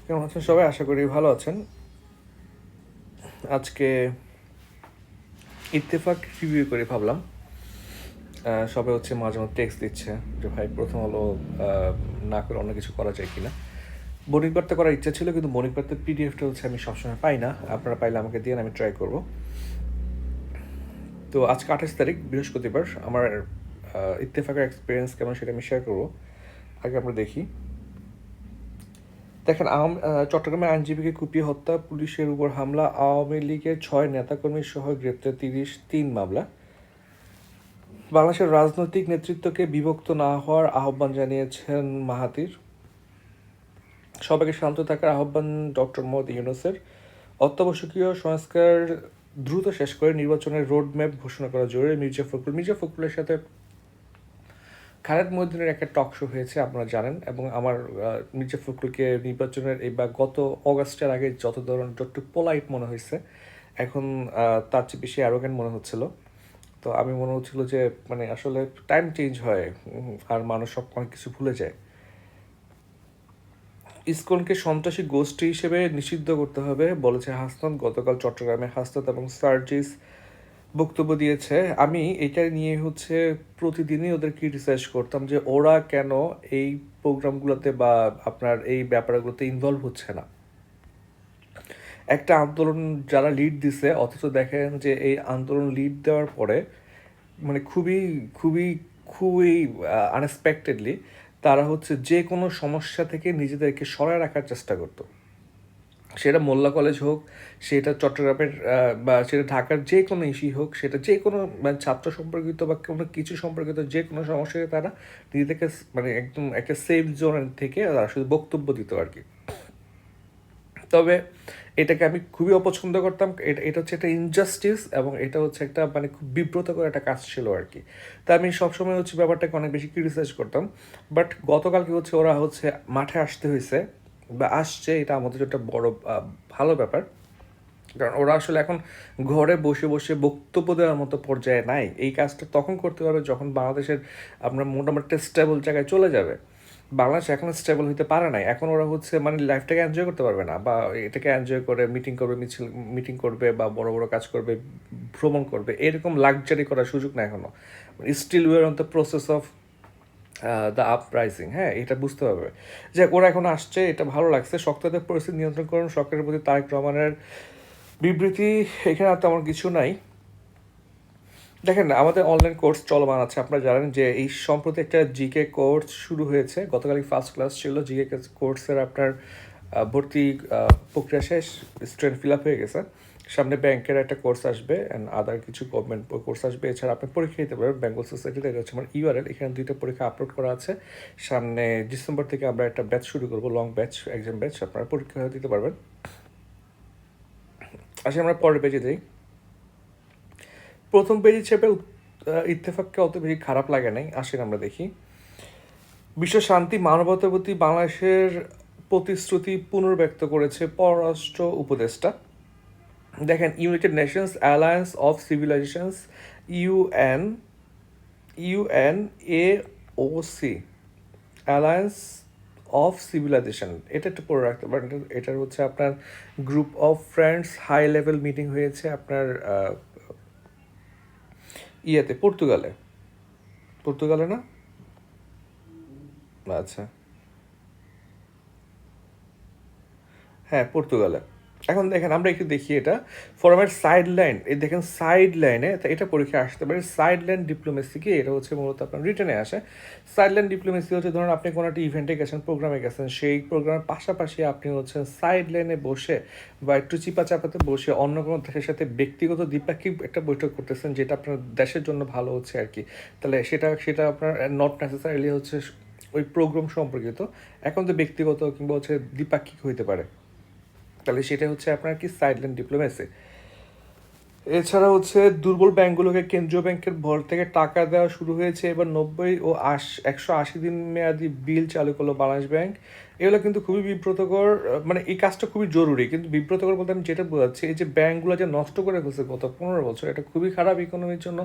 কেমন আছেন সবাই? আশা করি ভালো আছেন। আজকে ইত্তেফাক রিভিউ করে ভাবলাম। সবাই মাঝে মধ্যে টেক্সট দিচ্ছে যে ভাই প্রথম আলো না করে অন্য কিছু করা যায় কিনা। মর্নিং বার্তা করার ইচ্ছা ছিল, কিন্তু মর্নিং বার্তার পিডিএফটা আমি সবসময় পাই না। আপনারা পাইলে আমাকে দিয়ে আমি ট্রাই করব। তো আজকে 28 তারিখ, বৃহস্পতিবার। আমার ইত্তেফাকের এক্সপিরিয়েন্স কেমন সেটা আমি শেয়ার করবো। আগে আমরা দেখি। দেখেন, চট্টগ্রামে আইনজীবীকে কুপিয়ে হত্যা, পুলিশের উপর হামলা, আওয়ামী লীগের 6 নেতাকর্মী সহ গ্রেপ্তার ৩ মামলা। বাংলাদেশের রাজনৈতিক নেতৃত্বকে বিভক্ত না হওয়ার আহ্বান জানিয়েছেন মাহাথির। সবাইকে শান্ত থাকার আহ্বান ডক্টর মোহাম্মদ ইউনূসের। অত্যাবশ্যকীয় সংস্কার দ্রুত শেষ করে নির্বাচনের রোড ম্যাপ ঘোষণা করা জরুরি। মির্জা ফখরুলের সাথে খালেদ মহিউদ্দিনের একটা টক শো হয়েছে, আপনারা জানেন। এবং আমার মির্জা ফখরুলকে নির্বাচনের বা গত অগাস্টের আগে যতটুকু পোলাইট মনে হয়েছে, এখন তার চেয়ে বেশি অ্যারোগ্যান্ট মনে হচ্ছিল। তো আমি মনে হচ্ছিল যে আসলে টাইম চেঞ্জ হয়, আর মানুষ সব অনেক কিছু ভুলে যায়। ইসকনকে সন্ত্রাসী গোষ্ঠী হিসেবে নিষিদ্ধ করতে হবে বলেছে হাসনাত। গতকাল চট্টগ্রামে হাসনাত এবং সার্জিস বক্তব্য দিয়েছে। আমি এটা নিয়ে প্রতিদিনই ওদের ক্রিটিসাইজ করতাম যে ওরা কেন এই প্রোগ্রামগুলোতে বা আপনার এই ব্যাপারগুলোতে ইনভলভ হচ্ছে না। একটা আন্দোলন যারা লিড দিছে, অথচ দেখেন যে এই আন্দোলন লিড দেওয়ার পরে খুবই খুবই খুবই আনএক্সপেক্টেডলি তারা যে কোনো সমস্যা থেকে নিজেদেরকে সরায় রাখার চেষ্টা করতো। সেটা মোল্লা কলেজ হোক, সেটা চট্টগ্রামের বা সেটা ঢাকার যে কোনো ইস্যু হোক, সেটা যে কোনো ছাত্র সম্পর্কিত বা কোনো কিছু সম্পর্কিত যে কোনো সমস্যাকে তারা নিজেদেরকে একদম একটা সেফ জোন থেকে তারা শুধু বক্তব্য দিত আর কি। তবে এটাকে আমি খুবই অপছন্দ করতাম। এটা একটা ইনজাস্টিস, এবং এটা একটা খুব বিব্রতকর একটা কাজ ছিল আর কি। তা আমি সবসময় ব্যাপারটাকে অনেক বেশি ক্রিটিসাইজ করতাম। বাট গতকালকে ওরা মাঠে আসতে হয়েছে বা আসছে, এটা আমাদের একটা বড় ভালো ব্যাপার। কারণ ওরা আসলে এখন ঘরে বসে বসে বক্তব্য দেওয়ার মতো পর্যায়ে নাই। এই কাজটা তখন করতে পারবে যখন বাংলাদেশের আপনার মোটামুটি স্টেবল জায়গায় চলে যাবে। বাংলাদেশ এখন স্টেবল হতে পারে নাই। এখন ওরা লাইফটাকে এনজয় করতে পারবে না, বা এটাকে এনজয় করে মিটিং করবে বা বড় বড় কাজ করবে, ভ্রমণ করবে, এরকম লাক্সারি করার সুযোগ না এখনো। Still we are on the process of the uprising. হ্যাঁ, এটা বুঝতে হবে যে ওরা এখন আসছে, এটা ভালো লাগছে। শক্তদের পরিস্থিতি নিয়ন্ত্রণ করুন, সরকারের প্রতি তারেক রহমানের বিবৃতি। এখানে আর তেমন কিছু নাই। দেখেন, আমাদের অনলাইন কোর্স চলমান আছে। আপনারা জানেন যে এই সম্প্রতি একটা জিকে কোর্স শুরু হয়েছে। গতকালই ফার্স্ট ক্লাস ছিল। জিকে কোর্সের আপনার ভর্তি প্রক্রিয়া শেষ, স্টুডেন্ট ফিল আপ হয়ে গেছে। সামনে ব্যাংকের একটা কোর্স আসবে অ্যান্ড আদার কিছু গভর্নমেন্ট কোর্স আসবে। এছাড়া আপনি পরীক্ষা দিতে পারবেন বেঙ্গল সোসাইটিতে। এটা আমার ইউআরএল। এখানে 2টা পরীক্ষা আপলোড করা আছে। সামনে ডিসেম্বর থেকে আমরা একটা ব্যাচ শুরু করবো, লং ব্যাচ, এক্সাম ব্যাচ। আপনারা পরীক্ষা দিতে পারবেন। আসলে আমরা পরের পেজে দিই। প্রথম পেজ হিসেবে ইত্তেফাককে অত বেশি খারাপ লাগে নাই। আসেন আমরা দেখি। বিশ্ব শান্তি মানবতার প্রতি বাংলাদেশের প্রতিশ্রুতি পুনর্ব্যক্ত করেছে পররাষ্ট্র উপদেষ্টা। দেখেন, United Nations alliance of civilizations, UN UNAOC, alliance of civilization, এটা একটু পড়ে রাখতে পারেন। এটার আপনার group of friends high level meeting হয়েছে আপনার পর্তুগালে। পর্তুগালে না? আচ্ছা, হ্যাঁ, পর্তুগালে। এখন দেখেন, আমরা একটু দেখি এটা ফোরামের সাইড লাইন। এই দেখেন সাইড লাইনে, এটা পরীক্ষা আসতে পারে। সাইড লাইন ডিপ্লোমেসি কি? এটা মূলত আপনার রিটেনে আসে। সাইড লাইন ডিপ্লোমেসি ধরুন আপনি কোনো একটা ইভেন্টে গেছেন, প্রোগ্রামে গেছেন, সেই প্রোগ্রামের পাশাপাশি আপনি সাইড লাইনে বসে বা একটু চিপা চাপাতে বসে অন্য কোনো দেশের সাথে ব্যক্তিগত দ্বিপাক্ষিক একটা বৈঠক করতেছেন, যেটা আপনার দেশের জন্য ভালো হচ্ছে আর কি। তাহলে সেটা আপনার নট নেসেসারিলি ওই প্রোগ্রাম সম্পর্কিত। এখন তো ব্যক্তিগত কিংবা দ্বিপাক্ষিক হইতে পারে। তাহলে সেটা আপনার কি সাইডলাইন ডিপ্লোমেসি। এছাড়া হচ্ছে দুর্বল ব্যাংকগুলোকে কেন্দ্রীয় ব্যাংকের ভর থেকে টাকা দেওয়া শুরু হয়েছে, এবার 90 ও 180 দিন মেয়াদি বিল চালু করলো বাংলাদেশ ব্যাংক। এগুলো কিন্তু খুবই বিব্রতকর, মানে এই কাজটা খুবই জরুরি, কিন্তু বিব্রতকর বলতে আমি যেটা বোঝাচ্ছি, এই যে ব্যাংকগুলো যে নষ্ট করে ফেলছে গত 15 বছর, এটা খুবই খারাপ ইকোনমির জন্য।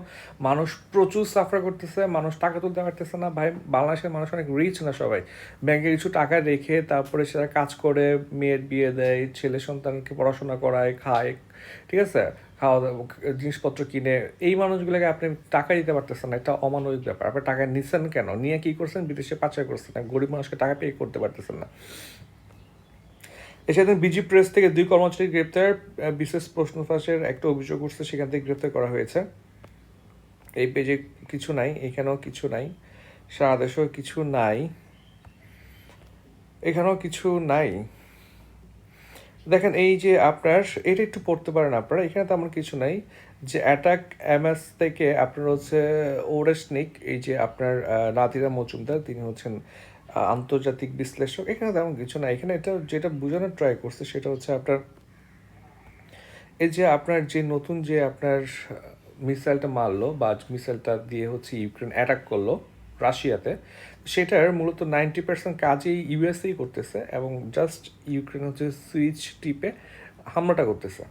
মানুষ প্রচুর সাফার করতেছে, মানুষ টাকা তুলতে পারতেছে না ভাই। বাংলাদেশের মানুষ অনেক রিচ না সবাই, ব্যাংকে কিছু টাকা রেখে তারপরে সেটা কাজ করে মেয়ের বিয়ে দেয়, ছেলে সন্তানকে পড়াশোনা করায়, খায়, ঠিক আছে, খাওয়া দাওয়া, জিনিসপত্র কিনে। এই মানুষগুলোকে আপনি টাকা দিতে পারতেছেন না, এটা অমানবিক ব্যাপার। আপনি টাকা নিচ্ছেন কেন, নিয়ে কি করছেন, বিদেশে পাচার করছেন, গরিব মানুষকে টাকা পে করতে পারতেছেন না। এছাড়া বিজি প্রেস থেকে 2 কর্মচারী গ্রেপ্তার, বিশেষ প্রশ্ন ফাঁসের একটা অভিযোগ উঠছে, সেখান থেকে গ্রেপ্তার করা হয়েছে। এই পেজে কিছু নাই, এখানেও কিছু নাই, সারা দেশেও কিছু নাই, এখানেও কিছু নাই। দেখেন এই যে আপনার এটা একটু পড়তে পারেন আপনারা, এখানে তেমন কিছু নাই। যে অ্যাটাক এমএস থেকে আপনার হচ্ছে ওরেসনিক, এই যে আপনার নাদিরা মজুমদার, তিনি হচ্ছেন আন্তর্জাতিক বিশ্লেষক। এখানে তেমন কিছু না, এখানে এটা যেটা বোঝানোর ট্রাই করছে সেটা হচ্ছে আপনার এই যে আপনার যে নতুন যে আপনার মিসাইলটা মারলো, বা মিসাইলটা দিয়ে হচ্ছে ইউক্রেন অ্যাটাক করলো রাশিয়াতে, সেটার মূলত 90% কাজই ইউএসএই করতেছে, এবং জাস্ট ইউক্রেন হচ্ছে সুইচ টিপে হামলাটা করতেছে।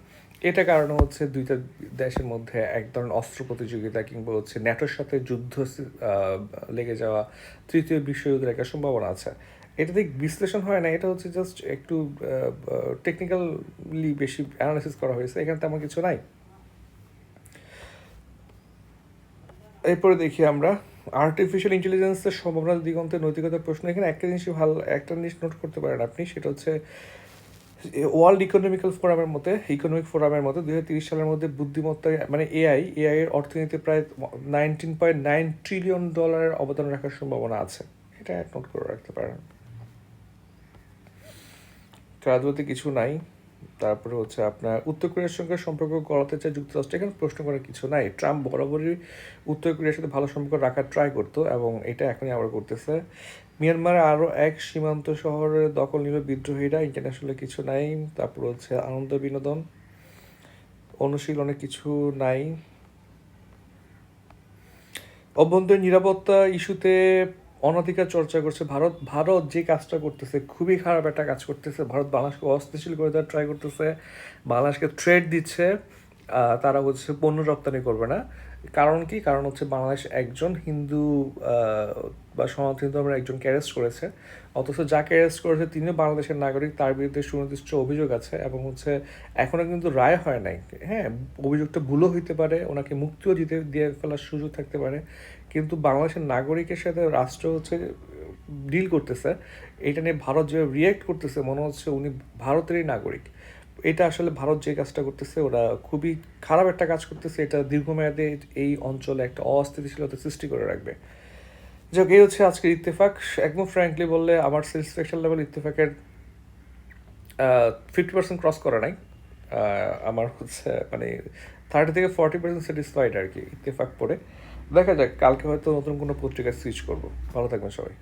এটা কারণে হচ্ছে দুইটা দেশের মধ্যে এক ধরনের অস্ত্র প্রতিযোগিতা, কিংবা হচ্ছে ন্যাটোর সাথে যুদ্ধ লেগে যাওয়া, তৃতীয় বিশ্বযুদ্ধের একটা সম্ভাবনা আছে। এটা ঠিক বিশ্লেষণ হয় না, এটা হচ্ছে জাস্ট একটু টেকনিক্যালি বেশি অ্যানালাইসিস করা হয়েছে, এখানে তেমন কিছু নাই। এরপরে দেখি আমরা আর্টিফিশিয়াল ইন্টেলিজেন্সের সম্ভাবনা দিগন্তে নৈতিকতার প্রশ্ন। এখানে একটা জিনিস নোট করতে পারেন আপনি, সেটা হচ্ছে ওয়ার্ল্ড ইকোনমিক ফোরামের মতে 2030 সালের মধ্যে বুদ্ধিমত্তা, মানে এআই এর অর্থনীতি প্রায় $19.9 ট্রিলিয়ন অবদান রাখার সম্ভাবনা আছে। এটা নোট করে রাখতে পারেন। রাজনীতি কিছু নাই। তারপরে হচ্ছে আপনার উত্তর কোরিয়ার সঙ্গে সম্পর্ক গড়াতে চায় যুক্তরাষ্ট্র, এখানে প্রশ্ন করার কিছু নাই। ট্রাম্প বরাবরই উত্তর কোরিয়ার সাথে ভালো সম্পর্ক রাখার ট্রাই করতো, এবং এটা এখনই আবার করতেছে। মিয়ানমারে আরও এক সীমান্ত শহরের দখল নিল বিদ্রোহীরা, ইন্টারন্যাশনালে কিছু নাই। তারপর হচ্ছে আনন্দ বিনোদন অনুশীলনে কিছু নাই। অভ্যন্তরীণ নিরাপত্তা ইস্যুতে অনধিকার চর্চা করছে ভারত। ভারত যে কাজটা করতেছে খুবই খারাপ একটা কাজ করতেছে। ভারত বাংলাদেশকে অস্থিতিশীল করে দেওয়ার ট্রাই করতেছে, বাংলাদেশকে থ্রেট দিচ্ছে তারা হচ্ছে পণ্য রপ্তানি করবে না। কারণ কি, কারণ হচ্ছে বাংলাদেশ একজন হিন্দু বা সনাতন ধর্মের একজনকে অ্যারেস্ট করেছে, অথচ যাকে অ্যারেস্ট করেছে তিনিও বাংলাদেশের নাগরিক, তার বিরুদ্ধে সুনির্দিষ্ট অভিযোগ আছে, এবং হচ্ছে এখনও কিন্তু রায় হয় নাই। হ্যাঁ, অভিযোগটা ভুলও হইতে পারে, ওনাকে মুক্তিও দিয়ে ফেলার সুযোগ থাকতে পারে, কিন্তু বাংলাদেশের নাগরিকের সাথে রাষ্ট্র হচ্ছে ডিল করতেছে। এটা নিয়ে ভারত যে রিয়্যাক্ট করতেছে, মনে হচ্ছে উনি ভারতেরই নাগরিক। এটা আসলে ভারত যে কাজটা করতেছে ওরা খুবই খারাপ একটা কাজ করতেছে, এটা দীর্ঘমেয়াদে এই অঞ্চলে একটা অস্থিতিশীলতা সৃষ্টি করে রাখবে। যাক, এই হচ্ছে আজকের ইত্তেফাক। একদম ফ্র্যাঙ্কলি বললে আমার স্যাটিসফ্যাকশন লেভেল ইত্তেফাকের 50% ক্রস করা নাই। আমার হচ্ছে মানে 30 থেকে 40% স্যাটিসফাইড আর কি ইত্তেফাক পড়ে। দেখা যাক, কালকে হয়তো নতুন কোনো পত্রিকায় সুইচ করবো। ভালো থাকবেন সবাই।